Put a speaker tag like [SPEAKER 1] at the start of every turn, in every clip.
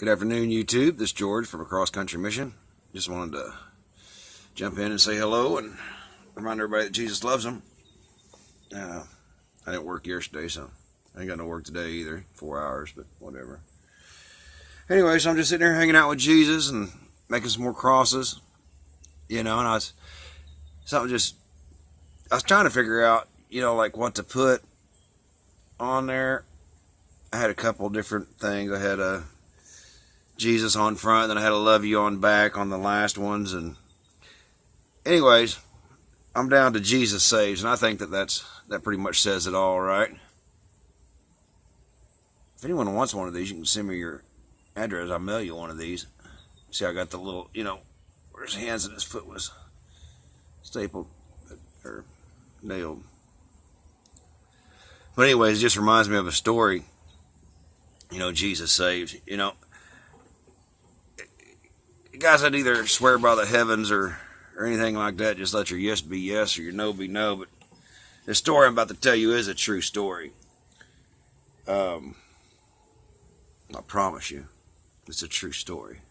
[SPEAKER 1] Good afternoon, YouTube. This is George from Acrosscountrymission. Just wanted to jump in and say hello and remind everybody that Jesus loves them. I didn't work yesterday, so I ain't got no work today either. 4 hours, but whatever. Anyway, so I'm just sitting here hanging out with Jesus and making some more crosses. And I was trying to figure out, like what to put on there. I had a couple different things. I had a Jesus on front, then I had a love you on back on the last ones, and anyways, I'm down to Jesus saves, and I think that pretty much says it all, right? If anyone wants one of these, you can send me your address. I'll mail you one of these. See, I got the little, where his hands and his foot was stapled or nailed. But anyways, it just reminds me of a story. Jesus saves. Guys, I'd either swear by the heavens or anything like that. Just let your yes be yes or your no be no. But the story I'm about to tell you is a true story. I promise you, it's a true story.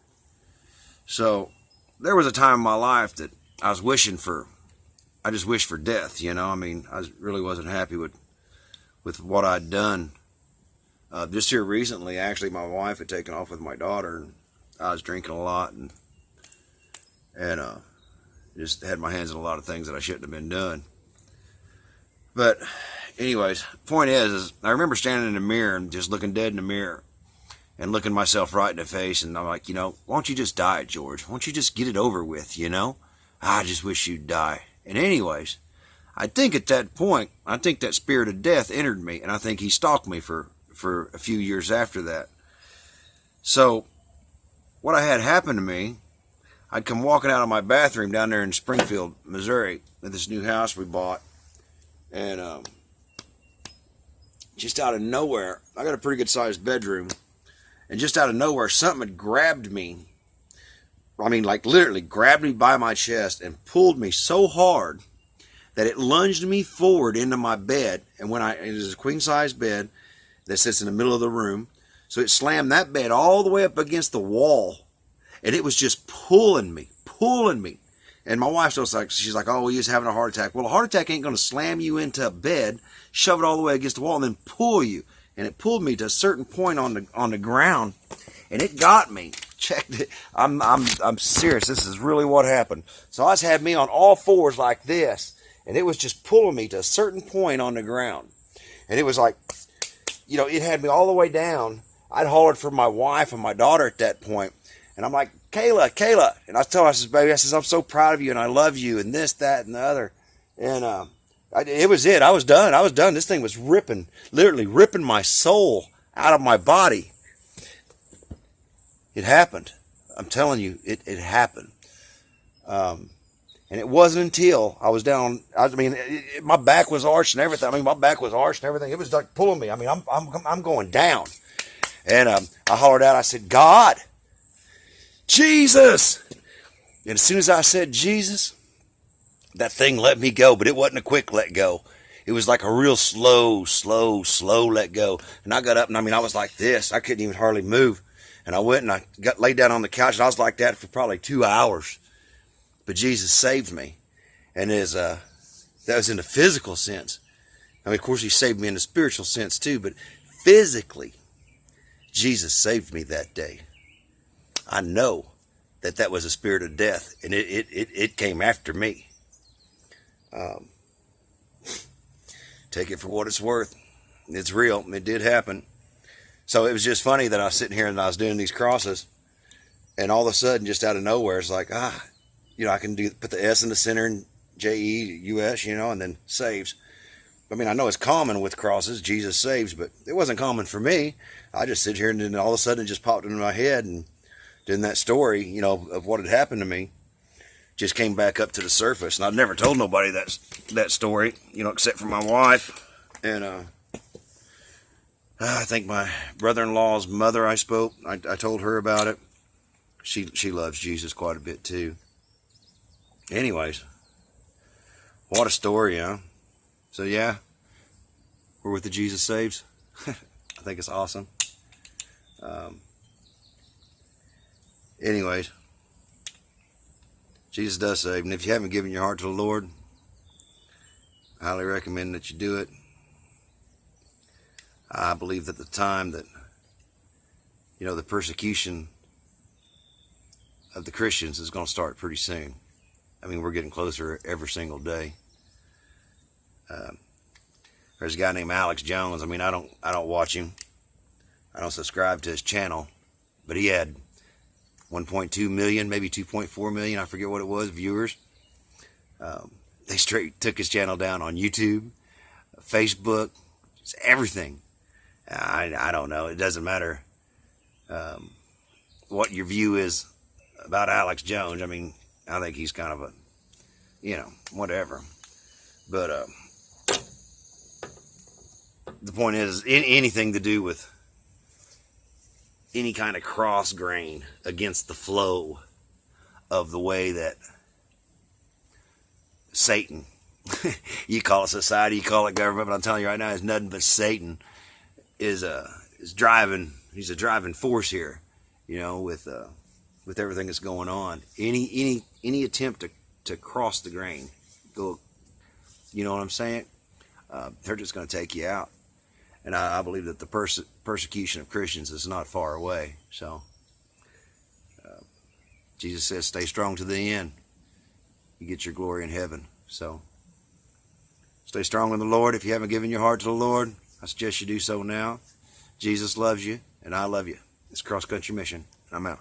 [SPEAKER 1] So there was a time in my life that I just wished for death. I really wasn't happy with what I'd done. Just here recently, actually, my wife had taken off with my daughter, and I was drinking a lot and just had my hands in a lot of things that I shouldn't have been doing. But anyways, point is I remember standing in the mirror and just looking dead in the mirror and looking myself right in the face, and I'm like, why don't you just die, George? Why don't you just get it over with, I just wish you'd die. And anyways, I think at that point, that spirit of death entered me, and I think he stalked me for a few years after that. So what I had happen to me, I'd come walking out of my bathroom down there in Springfield, Missouri, at this new house we bought, and just out of nowhere, I got a pretty good sized bedroom, and just out of nowhere, something had grabbed me. Like literally grabbed me by my chest and pulled me so hard that it lunged me forward into my bed. And it is a queen size bed that sits in the middle of the room. So it slammed that bed all the way up against the wall, and it was just pulling me. And my wife she's like, oh, he's having a heart attack. Well, a heart attack ain't going to slam you into a bed, shove it all the way against the wall, and then pull you. And it pulled me to a certain point on the ground, and it got me. Checked it. I'm serious. This is really what happened. So I had me on all fours like this, and it was just pulling me to a certain point on the ground, and it was like, it had me all the way down. I'd hollered for my wife and my daughter at that point, and I'm like, Kayla, and I told her, I says, baby, I'm so proud of you, and I love you, and this, that, and the other, and it was it. I was done. This thing was literally ripping my soul out of my body. It happened. I'm telling you, it happened. And it wasn't until I was down. My back was arched and everything. It was like pulling me. I'm going down. And I hollered out. I said, God, Jesus. And as soon as I said Jesus, that thing let me go. But it wasn't a quick let go. It was like a real slow let go. And I got up, and I was like this. I couldn't even hardly move. And I went and I laid down on the couch, and I was like that for probably 2 hours. But Jesus saved me. And that was in the physical sense. Of course, he saved me in the spiritual sense too, but physically, Jesus saved me that day. I know that was a spirit of death, and it came after me. Take it for what it's worth. It's real. It did happen. So it was just funny that I was sitting here and I was doing these crosses, and all of a sudden, just out of nowhere, it's like, I can put the S in the center and JEUS, and then saves. I know it's common with crosses, Jesus saves, but it wasn't common for me. I just sit here, and then all of a sudden it just popped into my head, and then that story, of what had happened to me just came back up to the surface. And I've never told nobody that story, except for my wife. And I think my brother-in-law's mother, I told her about it. She loves Jesus quite a bit too. Anyways, what a story, huh? So yeah, we're with the Jesus Saves. I think it's awesome. Anyways, Jesus does save. And if you haven't given your heart to the Lord, I highly recommend that you do it. I believe that the time that, the persecution of the Christians is going to start pretty soon. I mean, we're getting closer every single day. There's a guy named Alex Jones. I mean, I don't watch him. I don't subscribe to his channel, but he had 1.2 million, maybe 2.4 million, I forget what it was, viewers. They straight took his channel down on YouTube, Facebook, just everything. I don't know. It doesn't matter what your view is about Alex Jones. I mean, I think he's kind of a, whatever. But the point is, anything to do with any kind of cross grain against the flow of the way that Satan, you call it society, you call it government, but I'm telling you right now, it's nothing but Satan is driving. He's a driving force here, with everything that's going on. Any attempt to cross the grain, go, you know what I'm saying? They're just going to take you out. And I believe that the persecution of Christians is not far away. So, Jesus says, stay strong to the end. You get your glory in heaven. So, stay strong in the Lord. If you haven't given your heart to the Lord, I suggest you do so now. Jesus loves you, and I love you. It's Cross Country Mission, and I'm out.